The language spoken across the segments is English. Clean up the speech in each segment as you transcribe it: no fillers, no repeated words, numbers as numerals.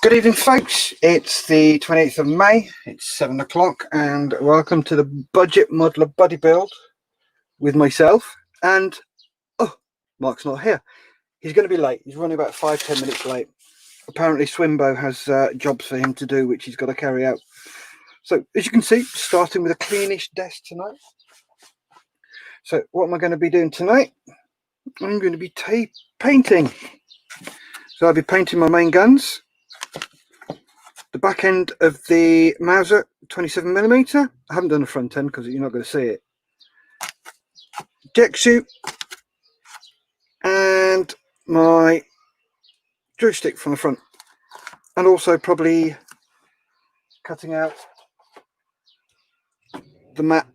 Good evening, folks. It's the 28th of May. It's 7 o'clock, and welcome to the Budget Modeler Buddy Build with myself. And Mark's not here. He's going to be late. He's running about 5-10 minutes late. Apparently, Swimbo has jobs for him to do, which he's got to carry out. So, as you can see, starting with a cleanish desk tonight. So, what am I going to be doing tonight? I'm going to be painting. So, I'll be painting my main guns. The back end of the Mauser 27mm. I haven't done the front end because you're not going to see it. Deck chute and my joystick from the front, and also probably cutting out the mat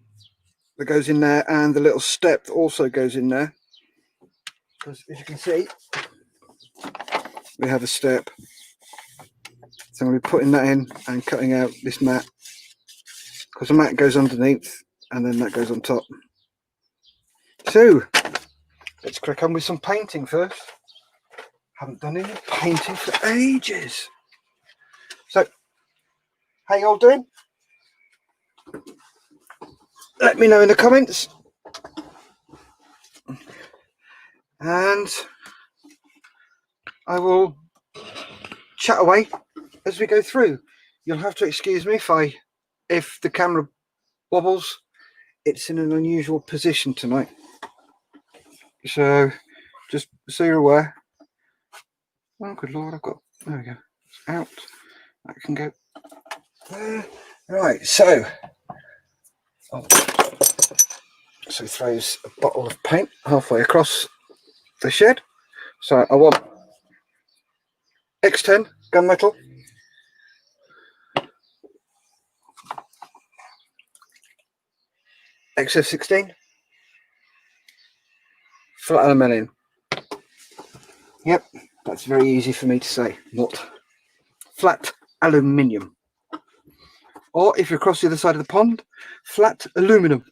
that goes in there, and the little step that also goes in there, because as you can see we have a step. So I'm going to be putting that in and cutting out this mat, because the mat goes underneath and then that goes on top. So let's crack on with some painting first. Haven't done any painting for ages. So how you all doing? Let me know in the comments, and I will chat away as we go through. You'll have to excuse me if the camera wobbles. It's in an unusual position tonight, so just so you're aware. Oh good lord, there we go, it's out. That can go there. Right, so he throws a bottle of paint halfway across the shed. So I want X10 gunmetal, XF16, flat aluminium. Yep, that's very easy for me to say. What? Flat aluminium. Or if you're across the other side of the pond, flat aluminum.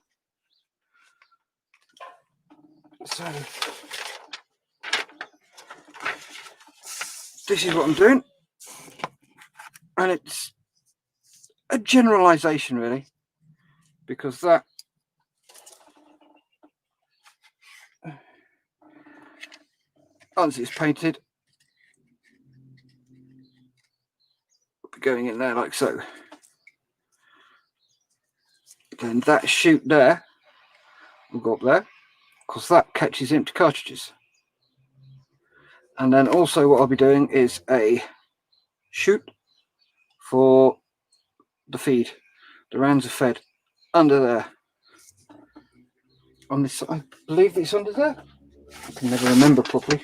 So this is what I'm doing, and it's a generalization really, because that once it's painted, will be going in there like so. Then that chute there will go up there, because that catches empty cartridges. And then also what I'll be doing is a chute for the feed. The rounds are fed under there. On this, I believe it's under there. I can never remember properly.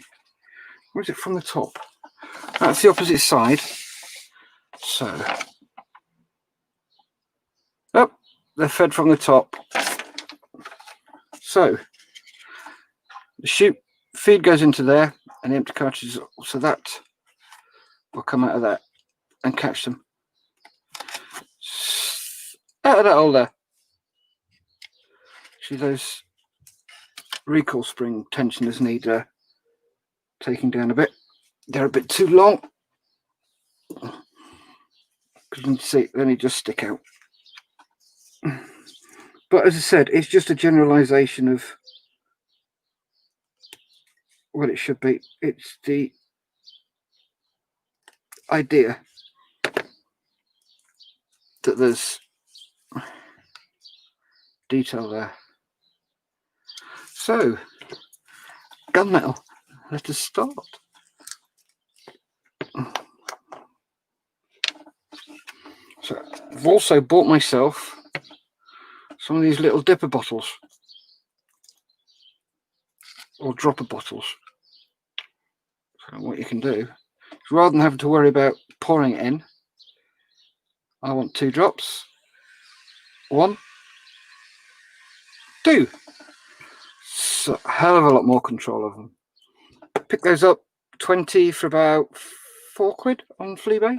Or is it from the top? That's the opposite side. So, oh, they're fed from the top. So, the chute feed goes into there, and the empty cartridges, so that will come out of that and catch them out of that hole there. See, those recoil spring tensioners need taking down a bit. They're a bit too long, because you can see they only just stick out. But as I said, it's just a generalization of what it should be. It's the idea that there's detail there. So, gunmetal, let us start. So, I've also bought myself some of these little dipper bottles, or dropper bottles. So what you can do is, rather than having to worry about pouring it in, I want 2 drops. 1, 2. So a hell of a lot more control of them. Pick those up, 20 for about £4 on Fleabay.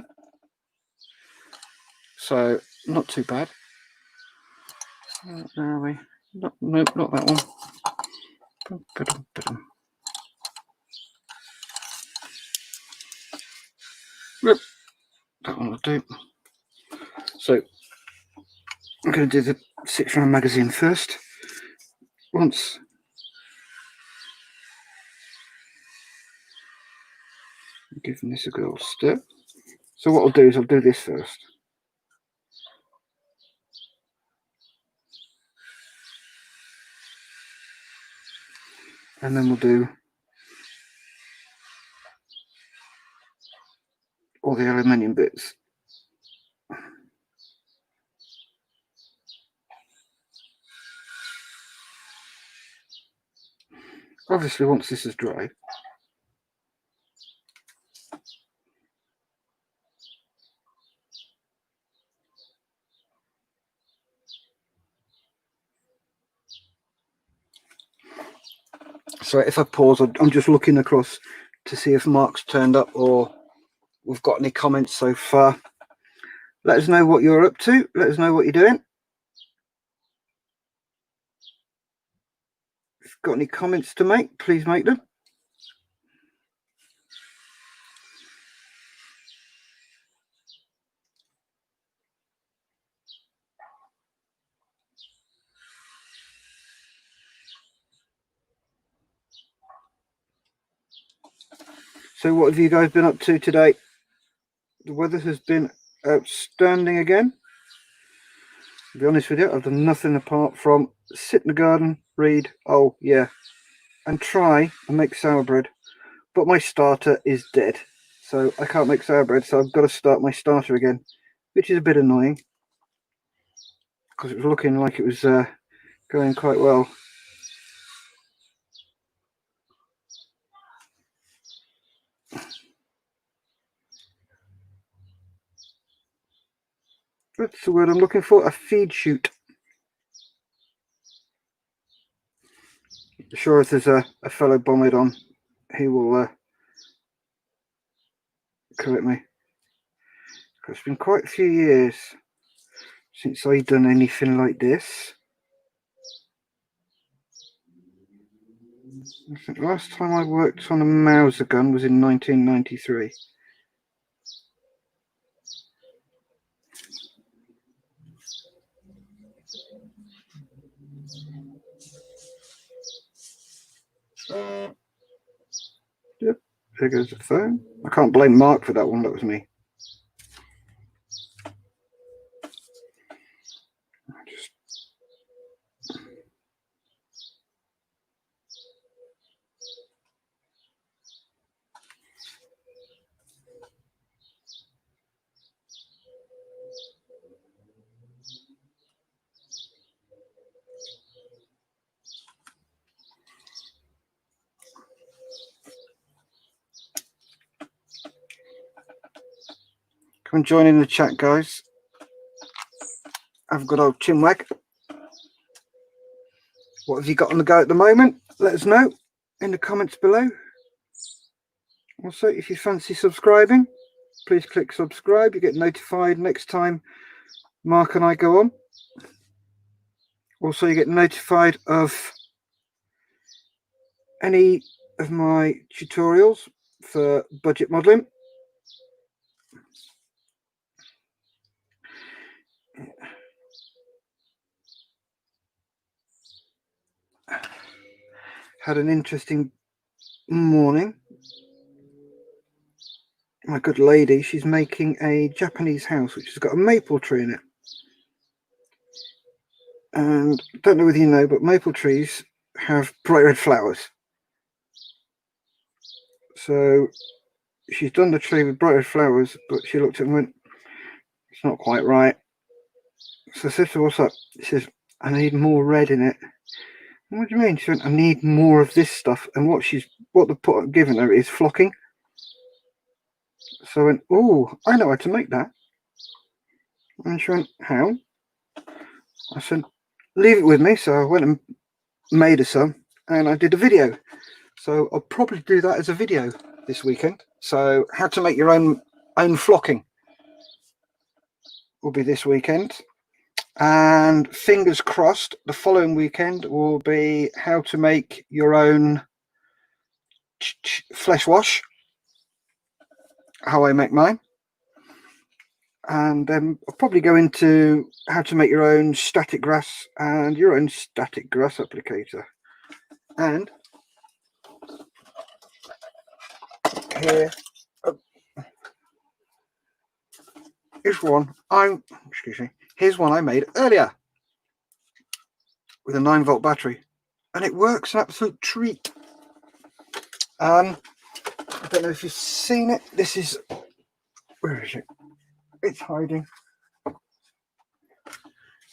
So not too bad. Where are we? Nope, not that one. Yep. that one will do. So I'm going to do the 6-round magazine first. Once giving this a good old stir. So what I'll do is I'll do this first. And then we'll do all the aluminium bits. Obviously, once this is dry, so if I pause, I'm just looking across to see if Mark's turned up or we've got any comments so far. Let us know what you're up to. Let us know what you're doing. If you've got any comments to make, please make them. So what have you guys been up to today? The weather has been outstanding again. To be honest with you, I've done nothing apart from sit in the garden, read, oh yeah, and try and make sour bread. But my starter is dead, so I can't make sour bread, so I've got to start my starter again, which is a bit annoying because it was looking like it was going quite well. That's the word I'm looking for, a feed chute. Sure, if there's a fellow bomber on, he will correct me. It's been quite a few years since I've done anything like this. I think the last time I worked on a Mauser gun was in 1993. Yep, there goes the phone. I can't blame Mark for that one, that was me. Come and join in the chat, guys. Have a good old chinwag. What have you got on the go at the moment? Let us know in the comments below. Also, if you fancy subscribing, please click subscribe. You get notified next time Mark and I go on. Also, you get notified of any of my tutorials for budget modelling. Had an interesting morning. My good lady, she's making a Japanese house which has got a maple tree in it. And I don't know whether you know, but maple trees have bright red flowers. So she's done the tree with bright red flowers, but she looked at it and went, it's not quite right. So I said to her, what's up? She says, I need more red in it. What do you mean? She went, I need more of this stuff. And what they've given her is flocking. So I went, oh, I know how to make that. And she went, how? I said, leave it with me. So I went and made her some, and I did a video. So I'll probably do that as a video this weekend. So how to make your own flocking will be this weekend. And fingers crossed, the following weekend will be how to make your own flesh wash, how I make mine. and then I'll probably go into how to make your own static grass and your own static grass applicator. And here is one here's one I made earlier with a 9-volt battery, and it works an absolute treat. I don't know if you've seen it. This is, where is it? It's hiding. There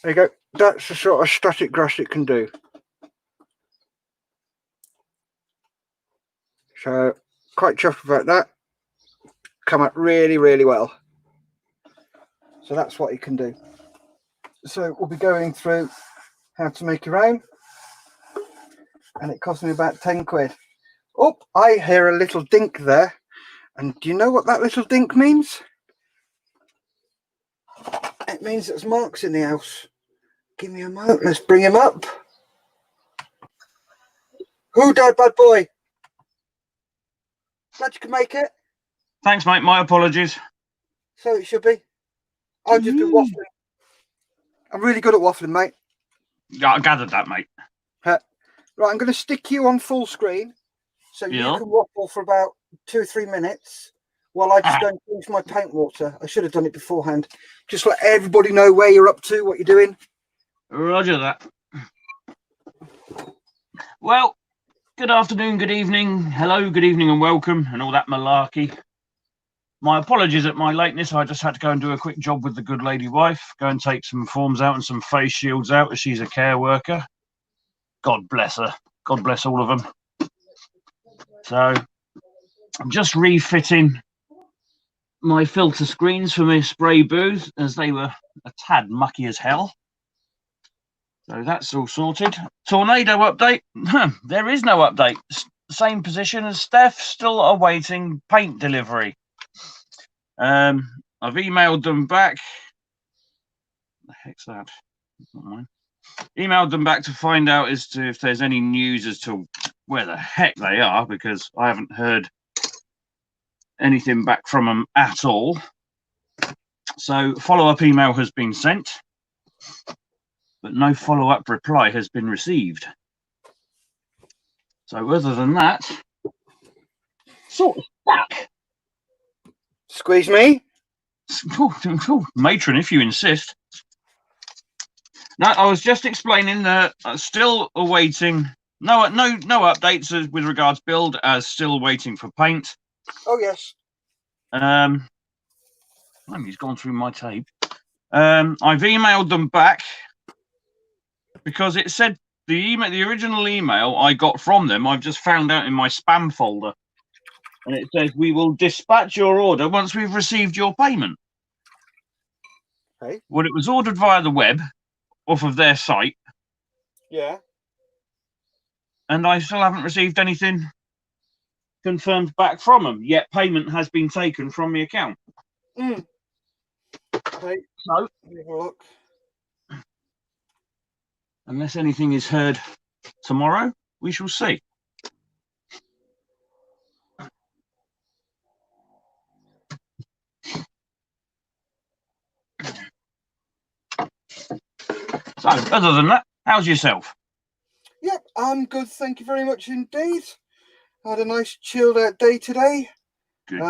you go. That's the sort of static grass it can do. So quite chuffed about that. Come out really, really well. So that's what you can do. So we'll be going through how to make your own, and it cost me about 10 quid. Oh, I hear a little dink there. And do you know what that little dink means? It means that Mark's in the house. Give me a moment. Let's bring him up. Who died, bad boy? Glad you can make it. Thanks, mate. My apologies. So it should be. I've just been waffling. I'm really good at waffling, mate. Yeah, I gathered that, mate. Right, I'm going to stick you on full screen so you can waffle for about 2 or 3 minutes while I just go and change my paint water. I should have done it beforehand. Just let everybody know where you're up to, what you're doing. Roger that. Well, good afternoon, good evening, hello, good evening and welcome and all that malarkey. My apologies at my lateness. I just had to go and do a quick job with the good lady wife, go and take some forms out and some face shields out as she's a care worker. God bless her. God bless all of them. So I'm just refitting my filter screens for my spray booth as they were a tad mucky as hell. So that's all sorted. Tornado update. There is no update. Same position as Steph, still awaiting paint delivery. I've emailed them back. The heck's that? Not mine. Emailed them back to find out as to if there's any news as to where the heck they are, because I haven't heard anything back from them at all. So follow-up email has been sent, but no follow-up reply has been received. So other than that, sort of stuck. Squeeze me. Matron, if you insist. No, I was just explaining that still awaiting no updates with regards build, as still waiting for paint. Oh yes. He's gone through my tape. I've emailed them back because it said the original email I got from them, I've just found out in my spam folder, and it says we will dispatch your order once we've received your payment. Hey. Well, it was ordered via the web off of their site. Yeah. And I still haven't received anything confirmed back from them, yet payment has been taken from the account. Okay. So, have a look. Unless anything is heard tomorrow, we shall see. So, other than that, how's yourself? Yep, I'm good. Thank you very much indeed. I had a nice chilled out day today. Good.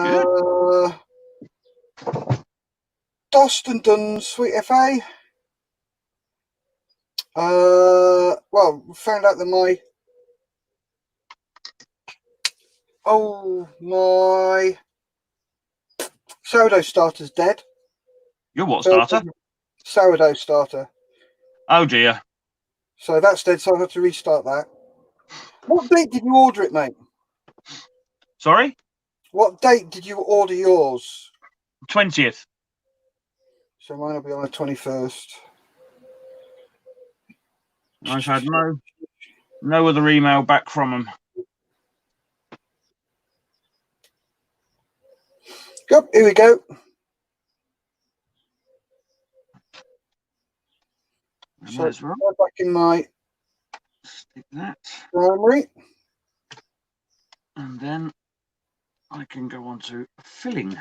Dossed and done, sweet FA. Well, found out that my sourdough starter's dead. Your what starter? Sourdough starter. Oh dear. So that's dead, so I have to restart that. What date did you order it, mate? Sorry? What date did you order yours? 20th. So mine will be on the 21st. I've had no other email back from them. Yep, here we go. So that's right. Back in my Stick that. primary. And then I can go on to filling.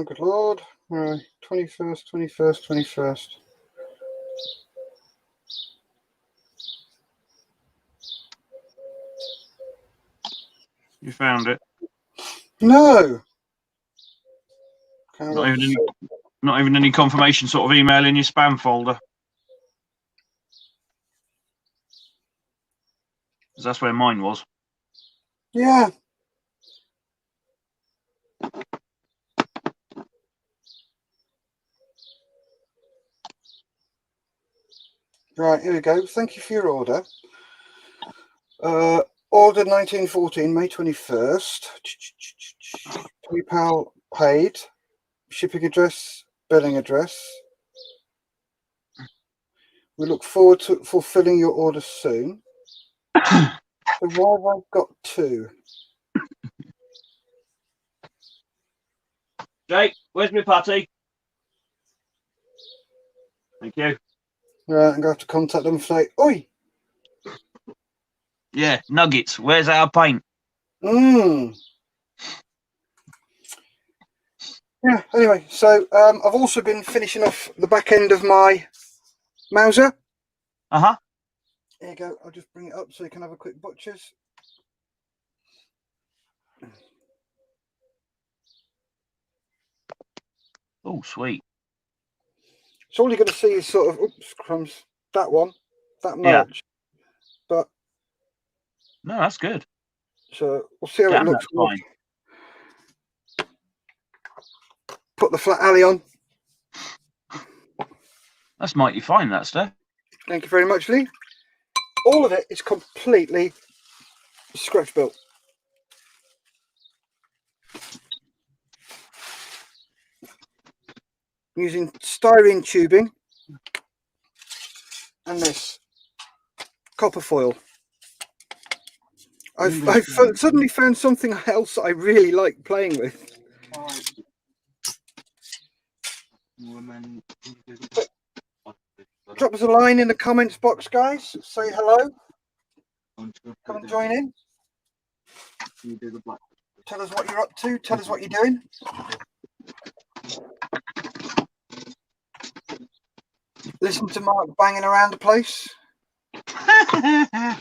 Oh, good Lord. Right, 21st. You found it. No. Not even any confirmation sort of email in your spam folder. Because that's where mine was. Yeah. Right, here we go. Thank you for your order. Order 1914, May 21st. PayPal paid. Shipping address, billing address. We look forward to fulfilling your order soon. So why have I got two? Jake, where's my patty? Thank you. Right, I'm going to have to contact them and say, oi! Yeah, nuggets. Where's our paint? Yeah, anyway, so I've also been finishing off the back end of my Mauser. Uh-huh. There you go. I'll just bring it up so you can have a quick butcher's. Oh, sweet. So all you're going to see is sort of, oops, crumbs, that one, that much. Yeah. But No, that's good. so we'll see how Damn, it looks. that's fine. Put the flat alley on. That's mighty fine, that stuff. Thank you very much, Lee. All of it is completely scratch built. Using styrene tubing and this copper foil. I've suddenly found something else I really like playing with. Drop us a line in the comments box, guys. Say hello. Come and join in. Tell us what you're up to. Tell us what you're doing. Listen to Mark banging around the place. A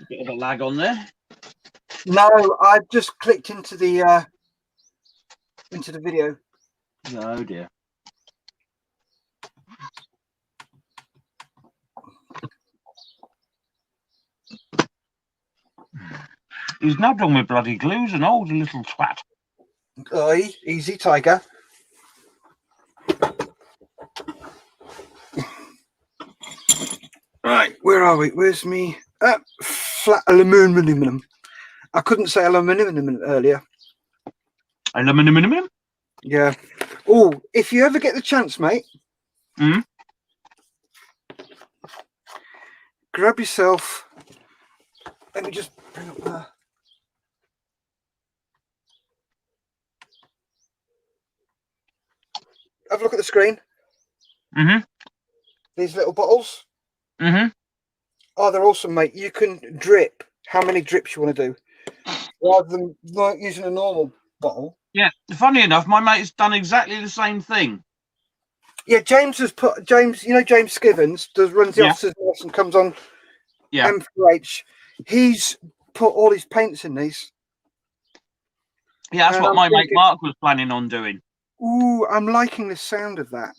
bit of a lag on there. No, I've just clicked into the video. Oh dear. He's nabbed on with bloody glues, an old little twat. Oi, easy, tiger. Right, where are we? Where's me? Flat aluminium. I couldn't say aluminium earlier. Aluminium? Yeah. Oh, if you ever get the chance, mate, grab yourself. Let me just bring up the. Have a look at the screen. These little bottles. Oh, they're awesome, mate. You can drip how many drips you want to do, rather than like using a normal bottle. Yeah. Funny enough, my mate's done exactly the same thing. Yeah, James has put James. You know James Skivens runs the officers' mess and comes on. Yeah. M4H. He's put all his paints in these. Yeah, that's what my mate Mark was planning on doing. Ooh, I'm liking the sound of that.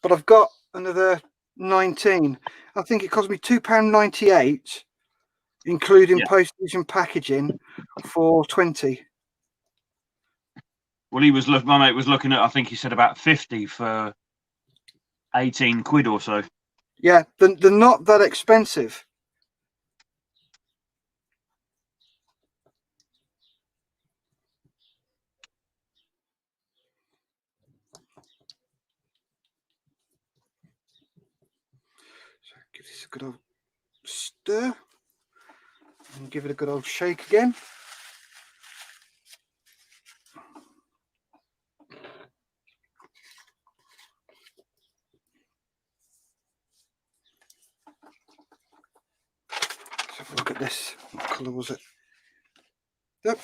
But I've got another 19. I think it cost me £2.98, including postage and packaging, for 20. Well, my mate was looking at, I think he said about 50 for 18 quid or so. Yeah, they're not that expensive. So give this a good old stir and give it a good old shake again. Look at this. What colour was it? Yep.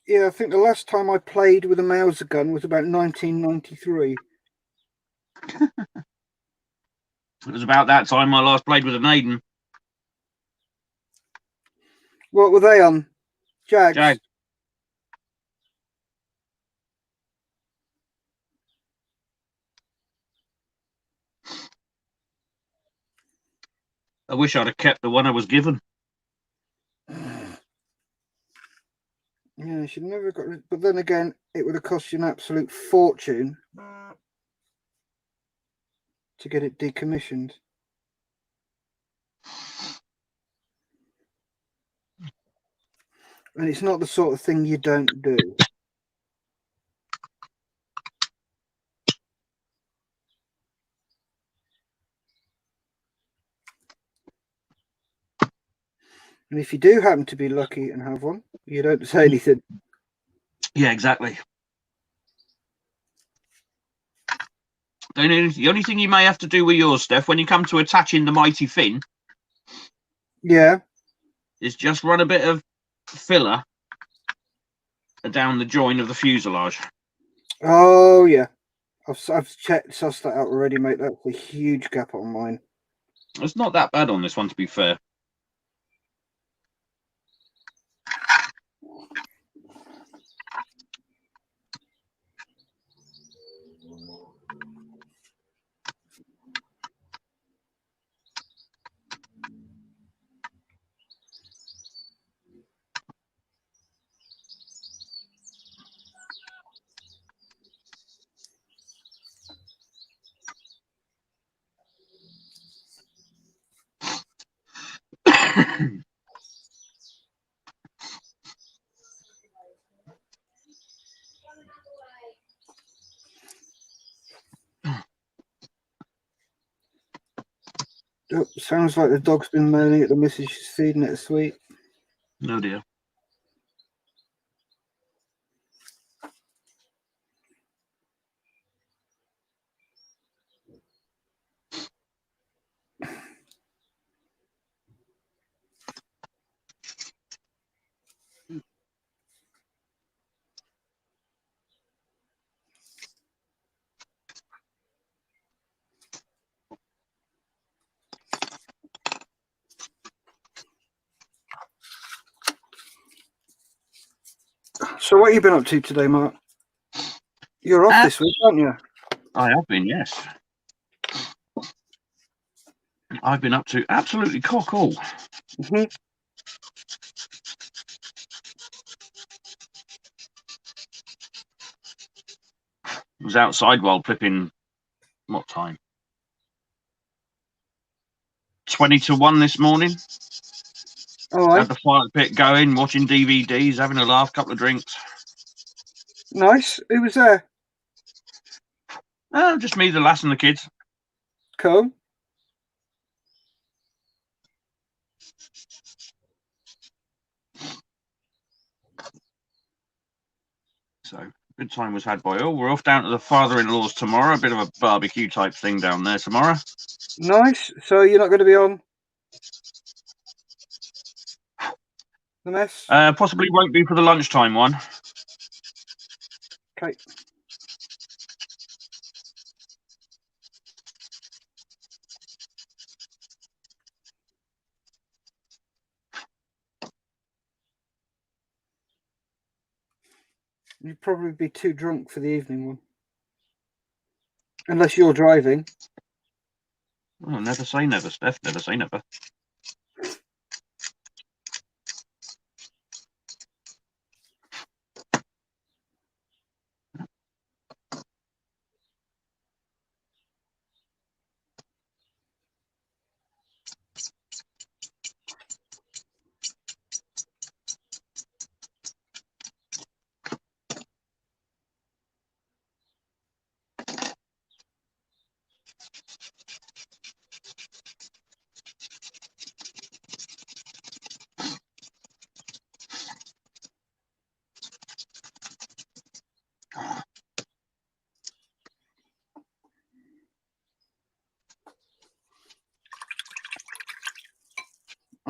Yeah, I think the last time I played with a Mauser gun was about 1993. It was about that time I last played with an Aiden. What were they on? Jags? Jag. I wish I'd have kept the one I was given. Yeah, you should never have got rid. But then again, it would have cost you an absolute fortune to get it decommissioned. And it's not the sort of thing you don't do. And if you do happen to be lucky and have one, you don't say anything. Yeah, exactly. The only thing you may have to do with yours, Steph, when you come to attaching the mighty fin, Yeah. is just run a bit of filler down the join of the fuselage. Oh, yeah. I've sussed that out already, mate. That's a huge gap on mine. It's not that bad on this one, to be fair. Oh, sounds like the dog's been moaning at the missus. She's feeding it a sweet. No dear. So what have you been up to today, Mark? You're off this week, aren't you? I have been, yes. I've been up to absolutely cock all. Mm-hmm. I was outside while flipping, what time? 20 to 1 this morning. All right. Had the fire pit going, watching DVDs, having a laugh, couple of drinks. Nice. Who was there? Just me, the lass, and the kids. Cool. So, good time was had by all. We're off down to the father-in-law's tomorrow. A bit of a barbecue type thing down there tomorrow. Nice. So you're not going to be on the mess? Possibly won't be for the lunchtime one. Okay. You'd probably be too drunk for the evening one. Unless you're driving. Oh, never say never, Steph. Never say never.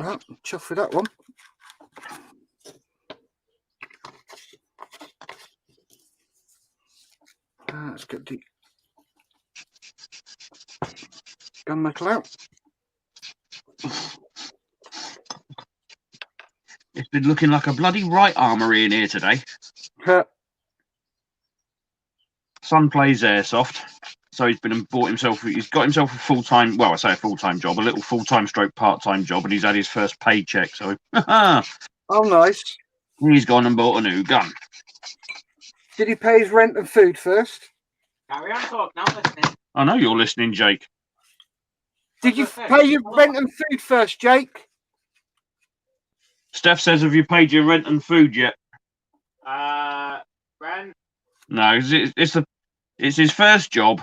Well, chuff with that one. Let's get the gunmetal out. It's been looking like a bloody right armoury in here today. Son plays airsoft, so he's got himself a full-time, well, I say a full-time job, a little full-time stroke part-time job, and he's had his first paycheck, so Oh, nice. He's gone and bought a new gun. Did he pay his rent and food first? Carry on talk now, listening. I know you're listening, Jake. Did you pay your rent and food first, Jake? Steph says, have you paid your rent and food yet? Rent? No, it's his first job.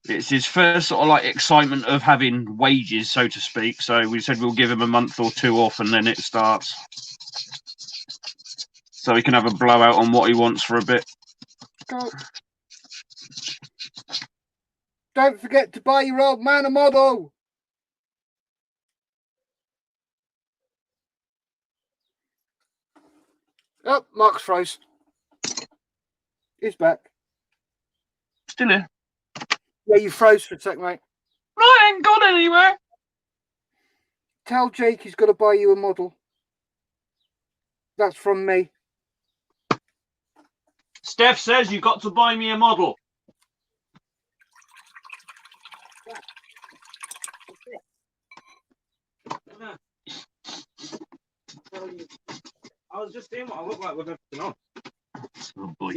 It's his first sort of like excitement of having wages, so to speak. So we said we'll give him a month or two off and then it starts. So he can have a blowout on what he wants for a bit. Don't forget to buy your old man a model. Oh, Mark's froze. He's back. Still here. Yeah, you froze for a sec, mate. I ain't gone anywhere. Tell Jake he's got to buy you a model. That's from me. Steph says you've got to buy me a model. I was just seeing what I look like with everything on. Oh boy.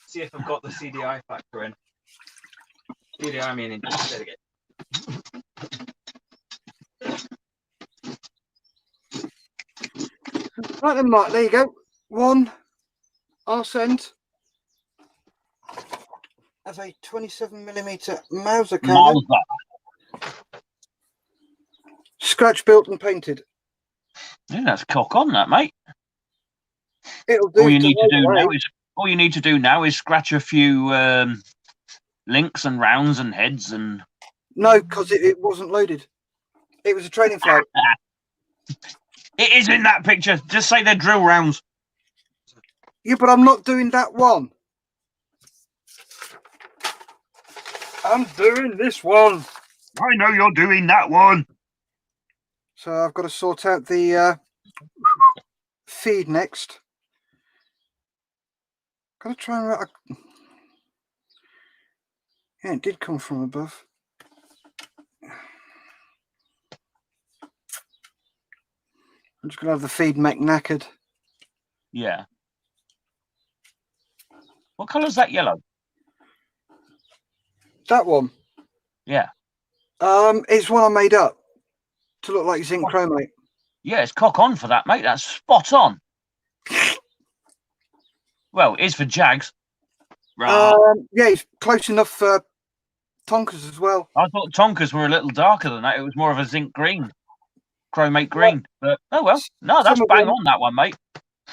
See if I've got the CDI factor in. CDI meaning there we go. Right then, Mark, there you go. One arse end of a 27mm Mauser cannon. Scratch built and painted. Yeah, that's cock on that, mate. It'll do. All you need to do now is scratch a few links and rounds and heads and. No, because it wasn't loaded. It was a training flight. It is in that picture. Just say they're drill rounds. Yeah, but I'm not doing that one. I'm doing this one. I know you're doing that one. So I've got to sort out the feed next. Got to try and... Yeah, it did come from above. I'm just going to have the feed mech knackered. Yeah. What colour's that yellow? That one? Yeah. It's one I made up to look like zinc chromate. Yeah, it's cock on for that, mate. That's spot on. Well, it is for Jags. Yeah, it's close enough for Tonkers as well. I thought Tonkers were a little darker than that. It was more of a zinc green, chromate green. But oh well, no, that's bang on that one, mate.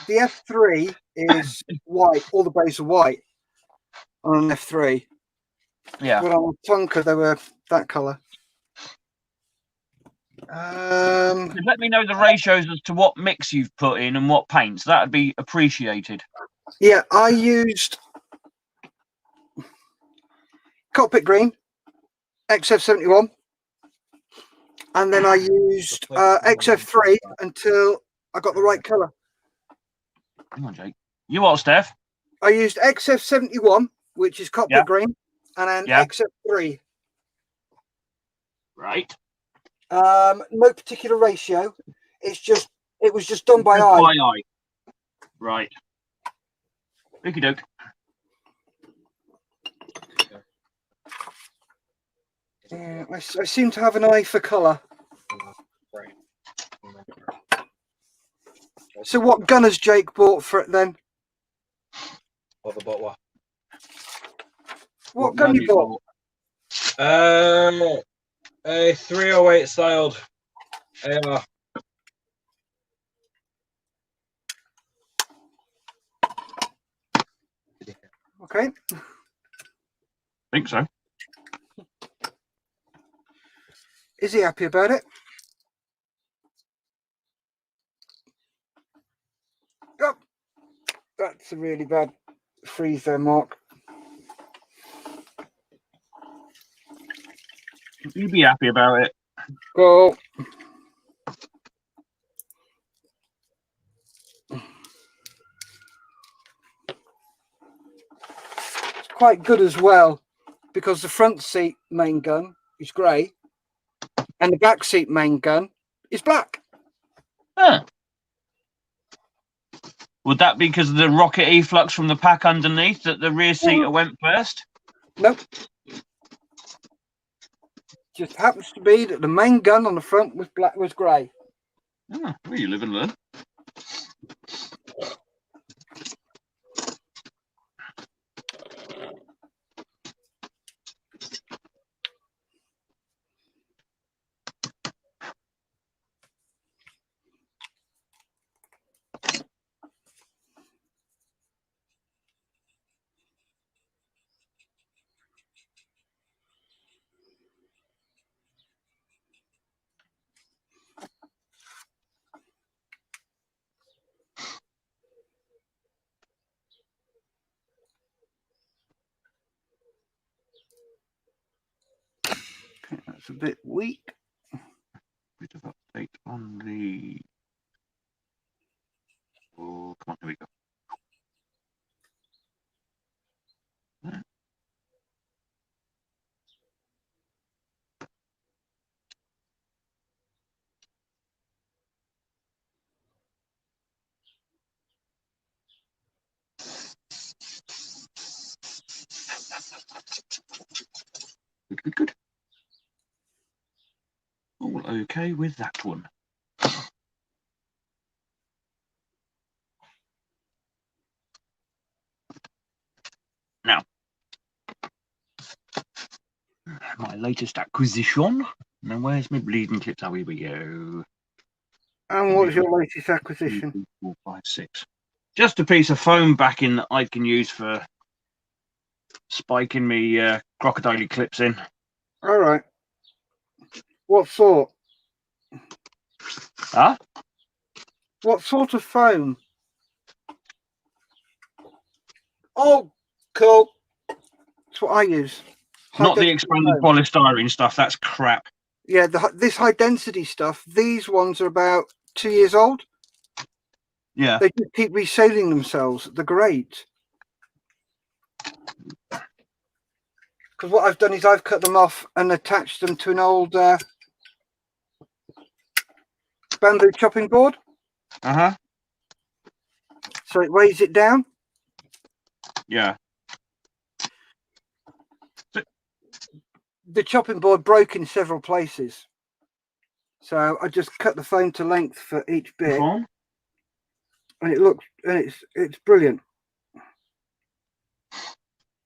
The F3 is white. All the bays are white on an F3. Yeah. But on a Tonker, they were that colour. Let me know the ratios as to what mix you've put in and what paints. That would be appreciated. Yeah, I used cockpit green, XF71, and then I used XF3 until I got the right colour. Come on, Jake. You what, Steph? I used XF71, which is cockpit green, and then XF3. Right. No particular ratio. It was just done by eye. Right. Okie doke. Yeah, I seem to have an eye for colour. So what gun has Jake bought for it then? What bought what? What gun you bought? A 308 styled AR. Okay. Think so. Is he happy about it? That's a really bad freeze there, Mark. You be happy about it. Go. It's quite good as well because the front seat main gun is grey and the back seat main gun is black. Huh. Would that be because of the rocket efflux from the pack underneath that the rear seater went first? Nope. Just happens to be that the main gun on the front was black, was grey. Oh, well, you live and learn. Okay, that's a bit weak. Bit of update on the. Oh, come on, here we go. Good. All okay with that one. Now, my latest acquisition. Now, where's my bleeding clips? Oh, here we go. And what's your latest acquisition? 2, 4, 5, 6. Just a piece of foam backing that I can use for spiking me crocodile clips in. All right. What sort? Huh? What sort of foam? Oh, cool. That's what I use. Not the High-density expanded foam. polystyrene stuff. That's crap. Yeah, this high density stuff. These ones are about 2 years old. Yeah. They just keep reselling themselves. They're great. Because what I've done is I've cut them off and attached them to an old bamboo chopping board. Uh-huh. So it weighs it down. Yeah. The chopping board broke in several places. So I just cut the foam to length for each bit. On. And it looks, and it's brilliant.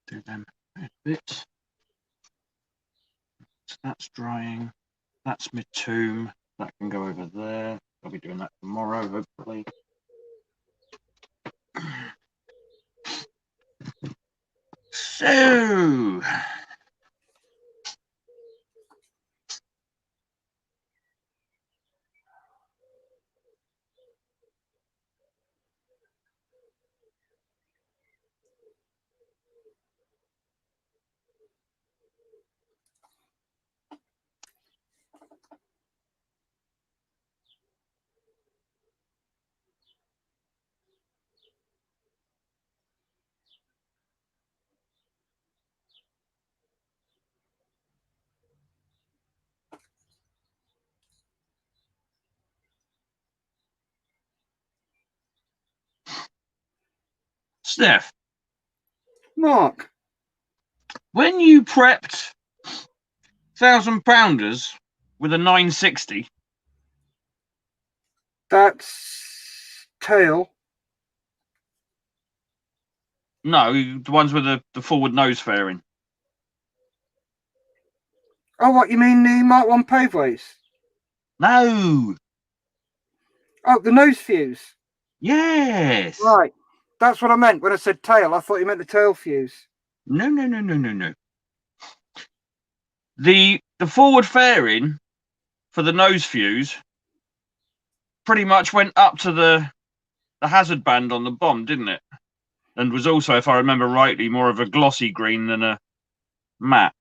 Do them a bit. So that's drying. That's my tomb. That can go over there. I'll be doing that tomorrow, hopefully. So, Steph, Mark, when you prepped 1,000-pounders with a 960, that's tail. no, the ones with the forward nose fairing. Oh, what you mean the Mark 1 paveways? No. Oh, the nose fuse. Yes. Right. That's what I meant when I said tail. I thought you meant the tail fuse. No. The forward fairing for the nose fuse pretty much went up to the hazard band on the bomb, didn't it? and was also, if I remember rightly, more of a glossy green than a matte.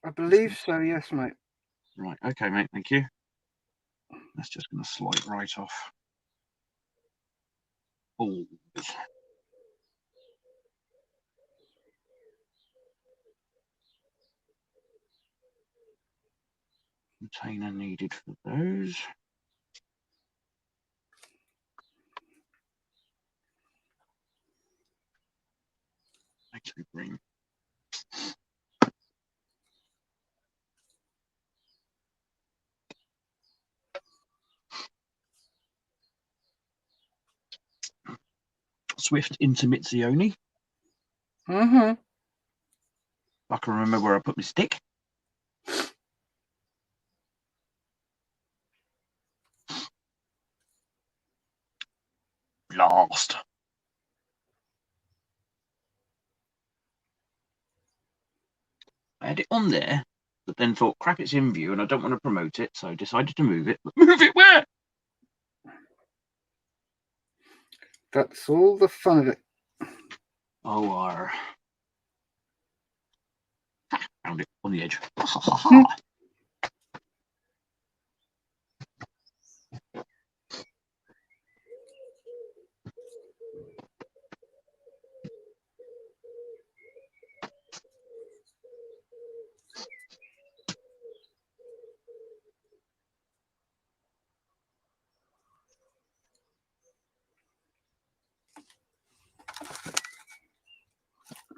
I believe so, yes, mate. Right, okay, mate, thank you. That's just going to slide right off. Oh. Container needed for those. Green. Swift into Mitzioni. Mm-hmm. I can remember where I put my stick. Blast. I had it on there, but then thought, crap, it's in view and I don't want to promote it, so I decided to move it. But move it where? That's all the fun of it. Oh, found it on the edge.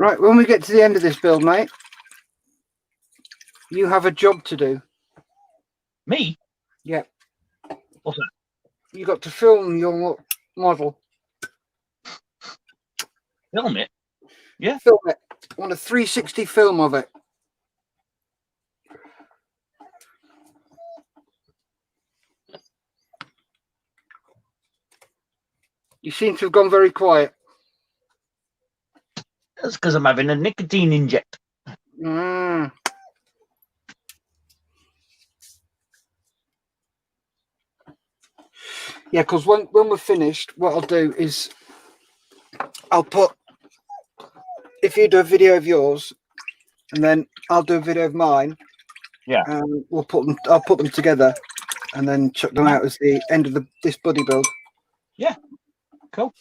Right, when we get to the end of this build, mate, you have a job to do. Me? Yeah. What's that? You got to film your model. Film it? Yeah. Film it. I want a 360 film of it. You seem to have gone very quiet. That's because I'm having a nicotine inject. Mm. Yeah, because when we're finished, what I'll do is I'll put, if you do a video of yours, and then I'll do a video of mine. Yeah. And I'll put them together, and then chuck them out as the end of this buddy build. Yeah. Cool.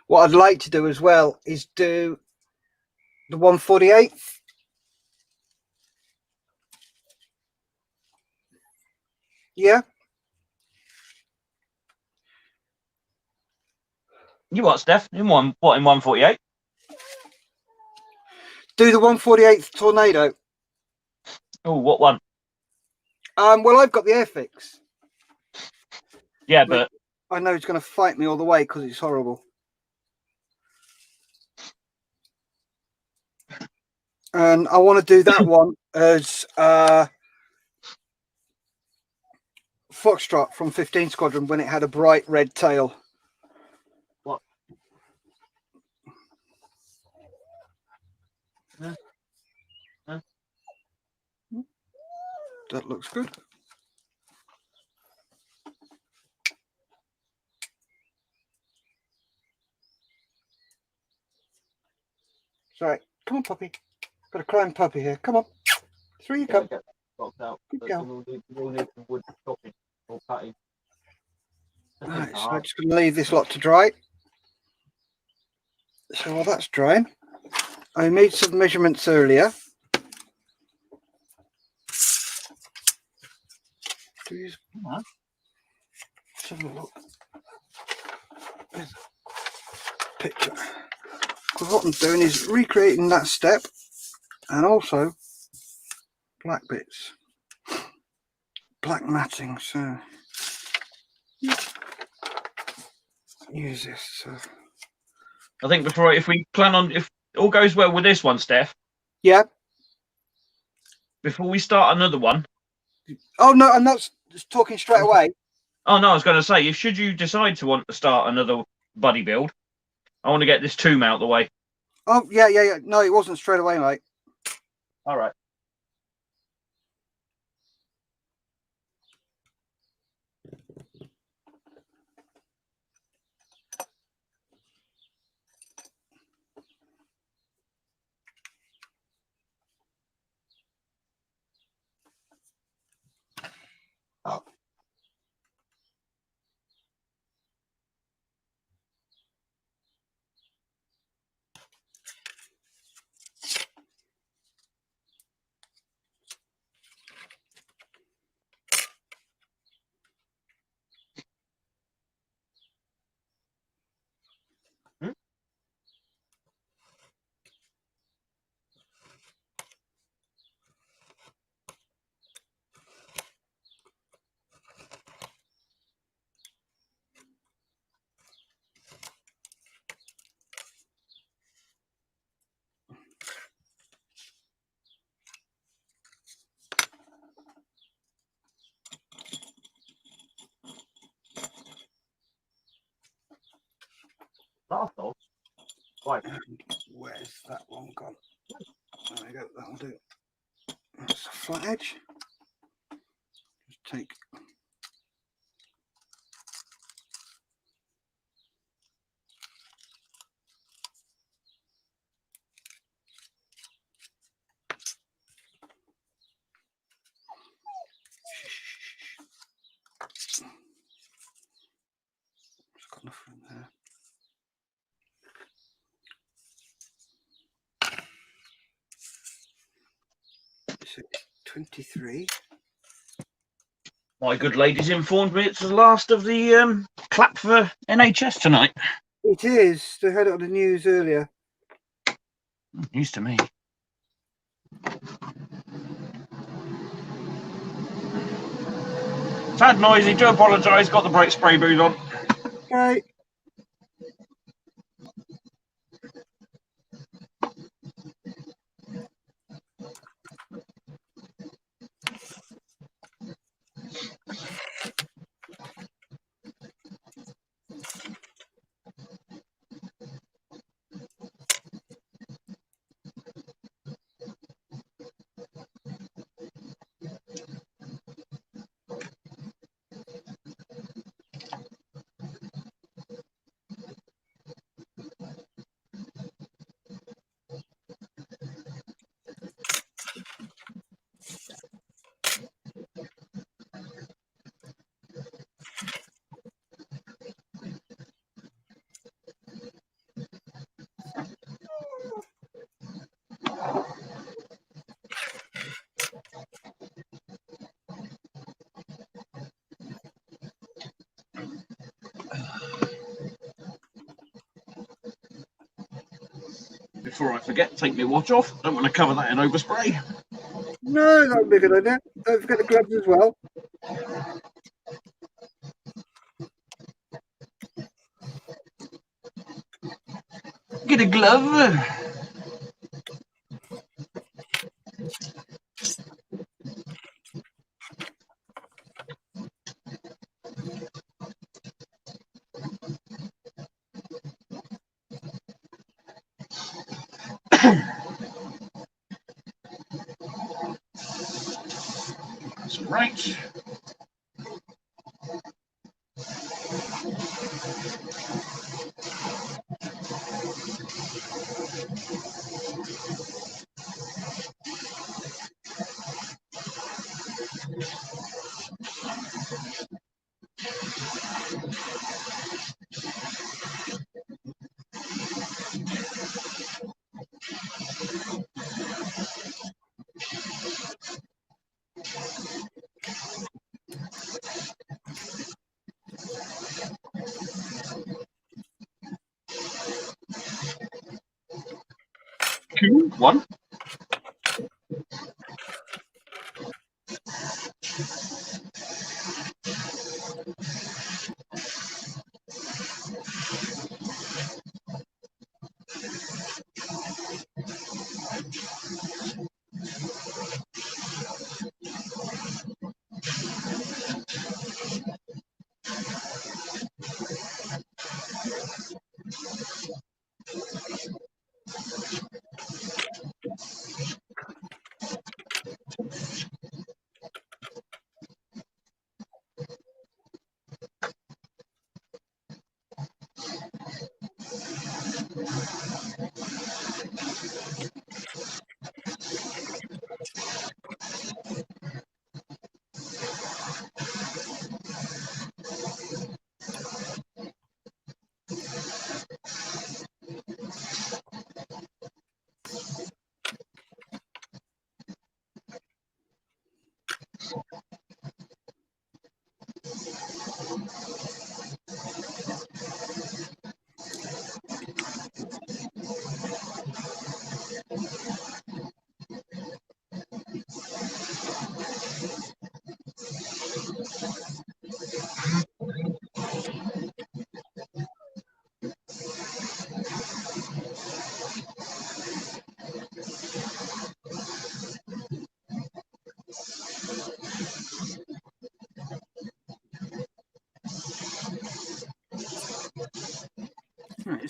What I'd like to do as well is do the 148th. Yeah. You what, Steph? In 148? Do the 148th tornado. Oh, what one? Well, I've got the Airfix. Yeah, but I know it's going to fight me all the way because it's horrible. And I want to do that one as Foxtrot from 15 Squadron when it had a bright red tail. What? Huh? Huh? That looks good. Sorry, come on, puppy. Got a crying puppy here. Come on, through you come. Good girl. We'll need some wood chopping or cutting. Right, so I'm just going to leave this lot to dry. So while that's drying, I made some measurements earlier. Let's have a look. There's a picture. Because what I'm doing is recreating that step and also black bits, black matting. So use this. So. I think if we plan on, if all goes well with this one, Steph. Yeah. Before we start another one. Oh no, I'm not just talking straight away. Oh no, I was going to say, should you decide to want to start another buddy build, I want to get this tomb out the way. Oh yeah. No, it wasn't straight away, mate. All right. Last dog. Right. And where's that one gone? There we go, that'll do. That's a flat edge. Just take just got enough room there. 23. My good lady's informed me it's the last of the clap for NHS tonight. It is. They had it on the news earlier. News to me. Tad noisy, do apologise, got the brake spray boot on. Okay. Before I forget, take my watch off. Don't want to cover that in overspray. No, that would be a good idea. Don't forget the gloves as well. Get a glove. That's right. Two, one.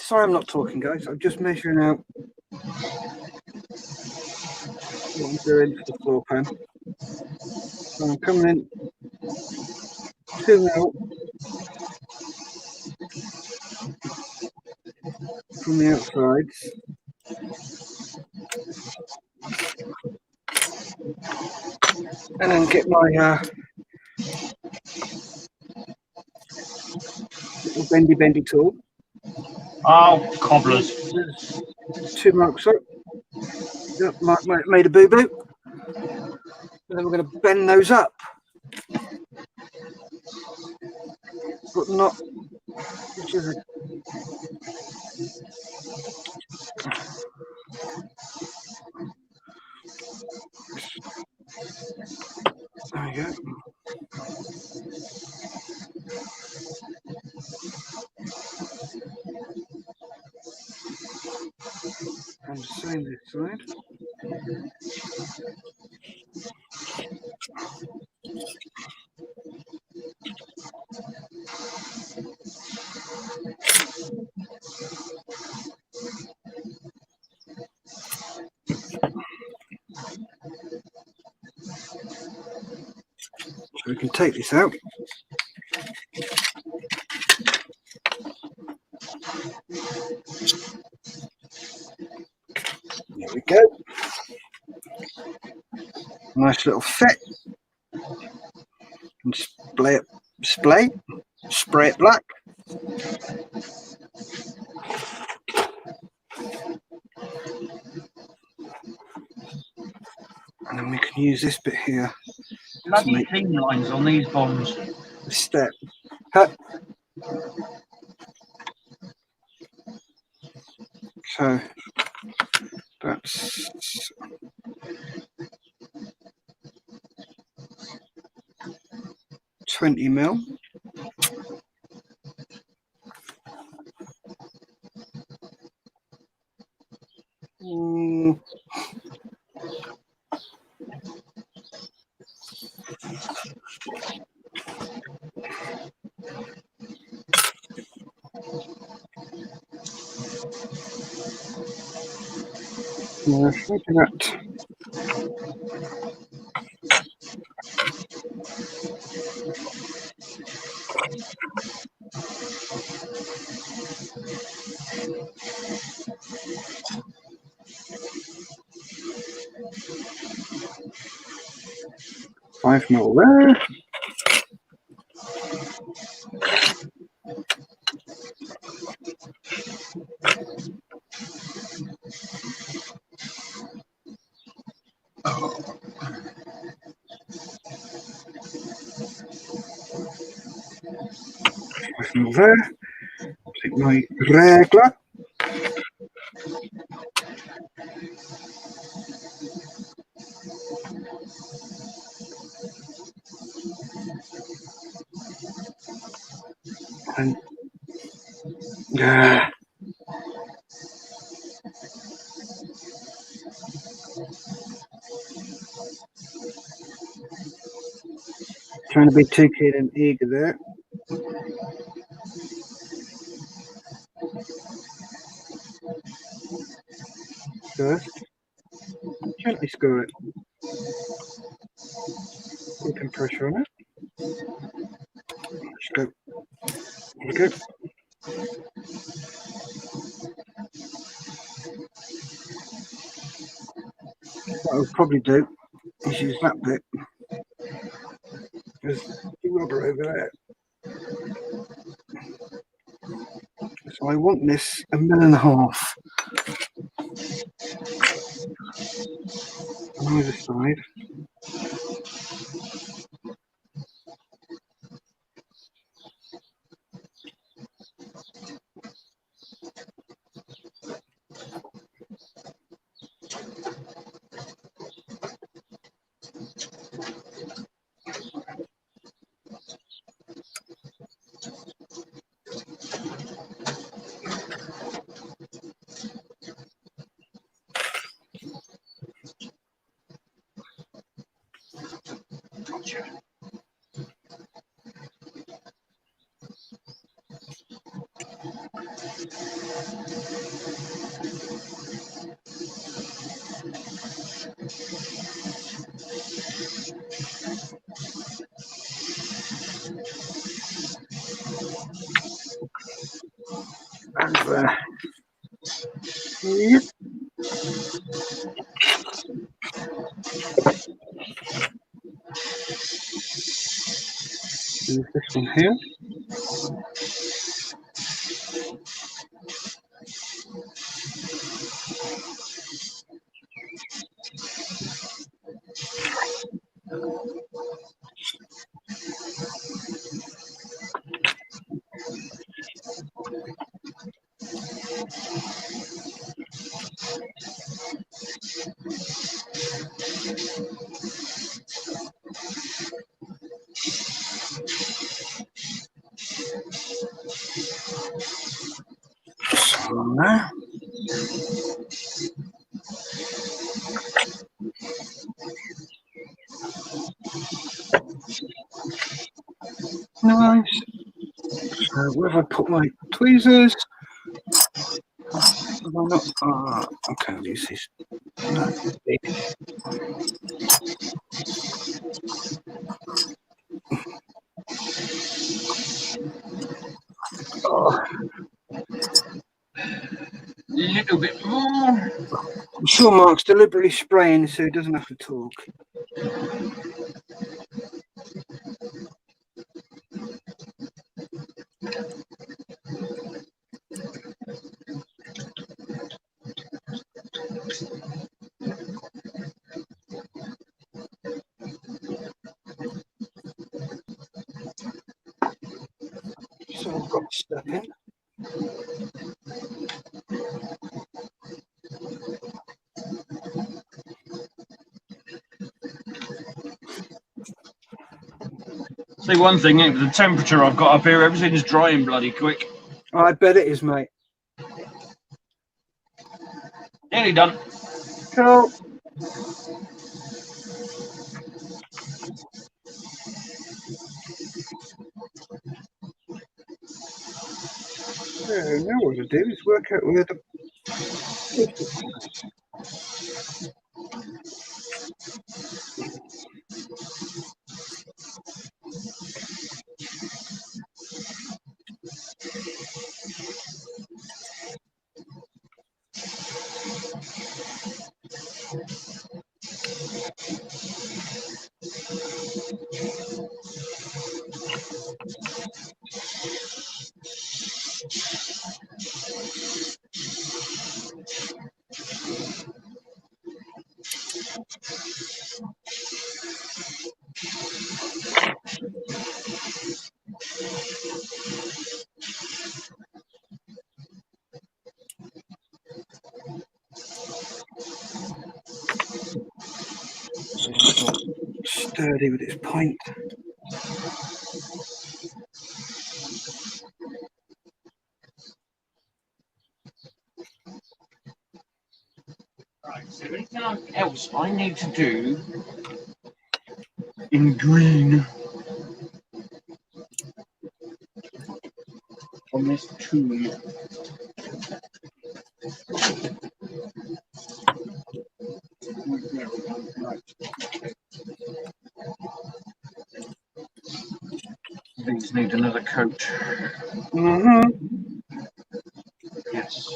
Sorry, I'm not talking, guys. I'm just measuring out what I'm doing for the floor pan. So I'm coming in 2 mil from the outsides. And then get my little bendy tool. Oh, cobblers. There's 2 marks up. Yep, Mark made a boo-boo. And then we're going to bend those up. But not... Which is it? There we go. And the same this side. So we can take this out. There we go. Nice little fit. And spray it black. And then we can use this bit here. Bloody seam lines on these bombs. The step. Cut. So that's 20 mil. Look at that. Five mil there. There. Take my regla. And trying to be too keen and eager there. First, gently screw it. Keeping pressure on it. Let's go. There we go. What I'll probably do is use that bit. There's the rubber over there. So I want this 1.5 mil. On either side. Gotcha. Over here. Use this one here. So there. Nice. So where have I put my tweezers? Have I not? Okay, I'll use this. No, big. Oh, Little bit more. I'm sure Mark's deliberately spraying so he doesn't have to talk. So I've got to step in. See, one thing, the temperature I've got up here, everything's drying bloody quick. I bet it is, mate. Nearly done. Cool. Yeah, now what to do is work out where the sturdy with its point. Right, so anything else I need to do in green on this tool? Right. These need another coat. Mm-hmm. Yes.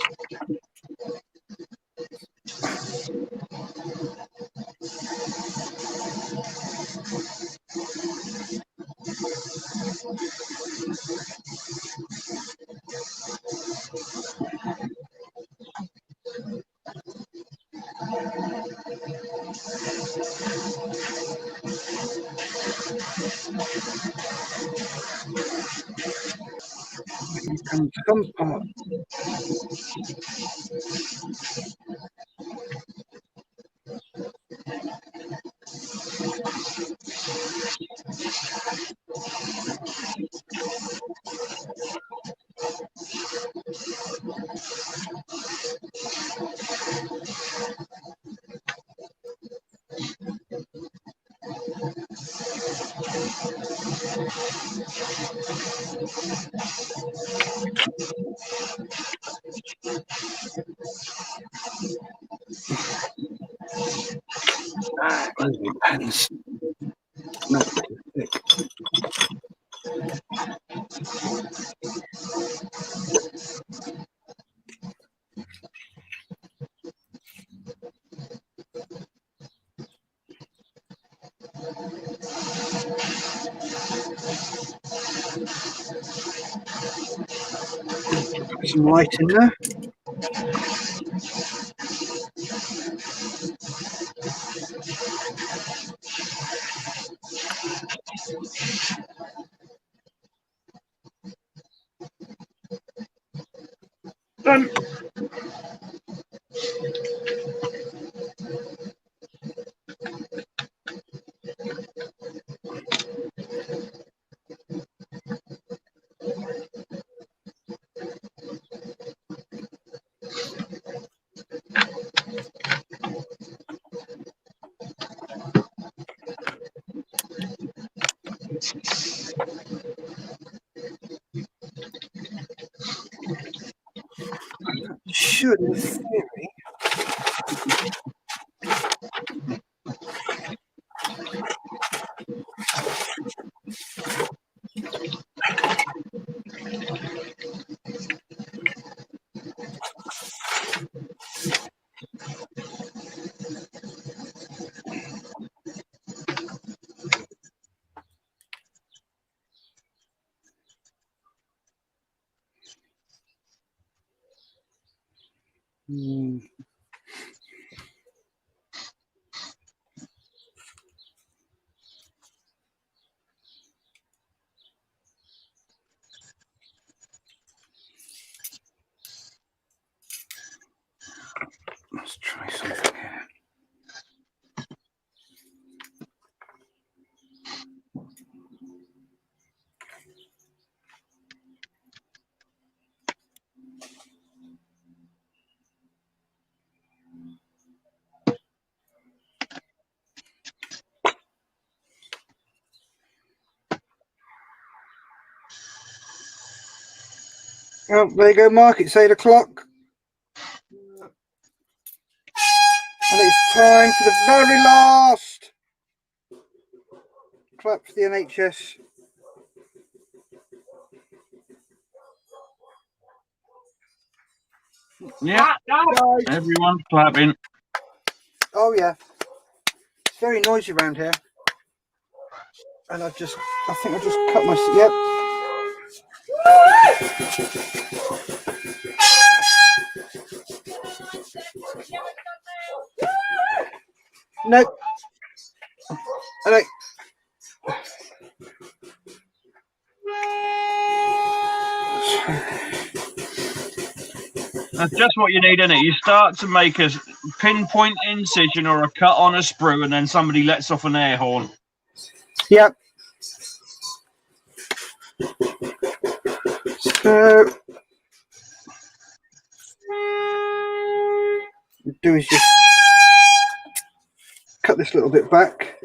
Here comes the fun part. Where's my pens? No, too thick. some light in there. Done. Should, in theory, let's try something here. Oh, there you go, Mark. It's 8 o'clock. And it's time for the very last clap for the NHS. Yeah, Guys. everyone's clapping. Oh yeah, it's very noisy around here. And I think I just cut my, yep. Nope. All right. That's just what you need, isn't it? You start to make a pinpoint incision or a cut on a sprue, and then somebody lets off an air horn. Yep. So do is just cut this little bit back.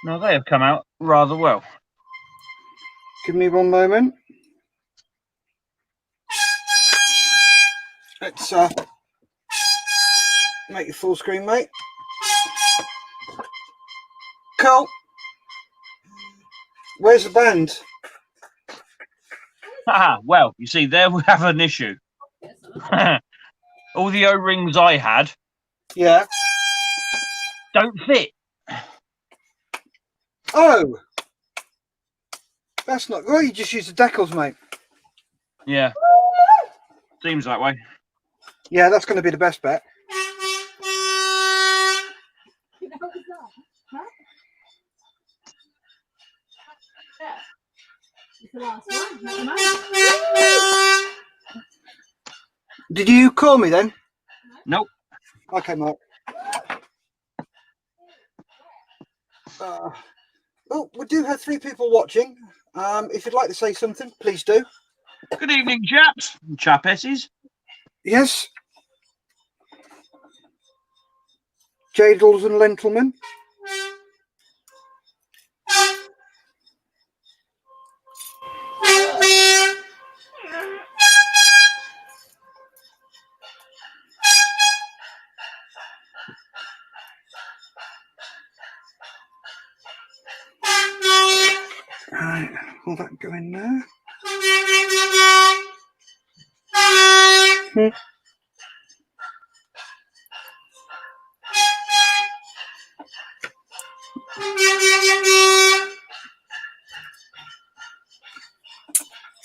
Now they have come out rather well. Give me one moment. Let's make it full screen, mate. Cool. Where's the band? Well, you see, there we have an issue. All the O-rings I had Yeah. don't fit. Oh, that's not. Well, you just use the decals, mate. Yeah, seems that way. Yeah, that's going to be the best bet. Did you call me then? Nope. Okay, Mark. Well, we do have 3 people watching. If you'd like to say something, please do. Good evening, chaps and chapesses. Yes. Jadles and Lentilmen. Right, will that go in there?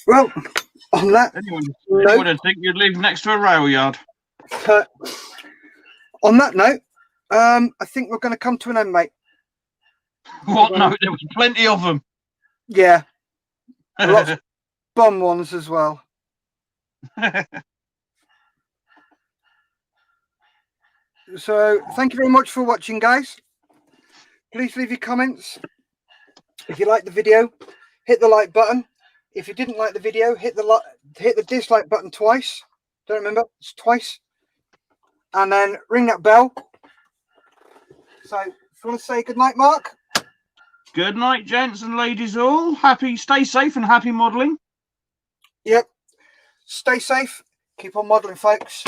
Well, on that Anyone note, would think you'd live next to a rail yard. on that note, I think we're going to come to an end, mate. What? No, there was plenty of them. Yeah, lots of bum ones as well. So, thank you very much for watching, guys. Please leave your comments. If you like the video, hit the like button. If you didn't like the video, hit the dislike button twice. Don't remember, it's twice. And then ring that bell. So, if you want to say good night, Mark. Good night, gents and ladies all. Stay safe and happy modelling. Yep. Stay safe. Keep on modelling, folks.